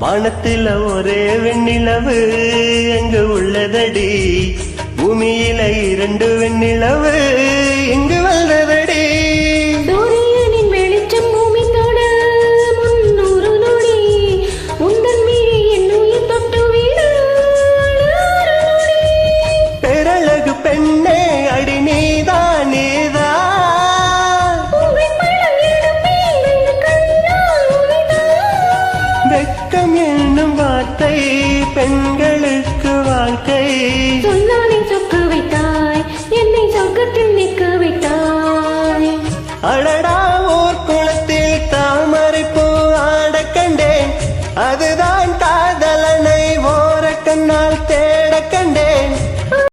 வானத்துல ஒரே வெண்ணிலவு எங்கு உள்ளதடி, பூமியில 2 வெண்ணிலவு எங்கு வந்ததடி. சூரியனின் வெளிச்சம் பூமி தொட 300 நொடி, உந்தன் மீறி என் உயிர் தொட்டு விட 6 நொடி. பேரழகு பெண்ணே அடி நீதான் நீதான், பூவின் மனம் எடுப்பேன் என்று கண்ணால் உனைதான். வெட்கம் என்னும் வார்த்தை பெண்களுக்கு வாழ்க்கை. சொன்னாலே சொக்க வைத்தாய், என்னை சொர்க்கத்தில் நிற்க வைத்தாய். அடடா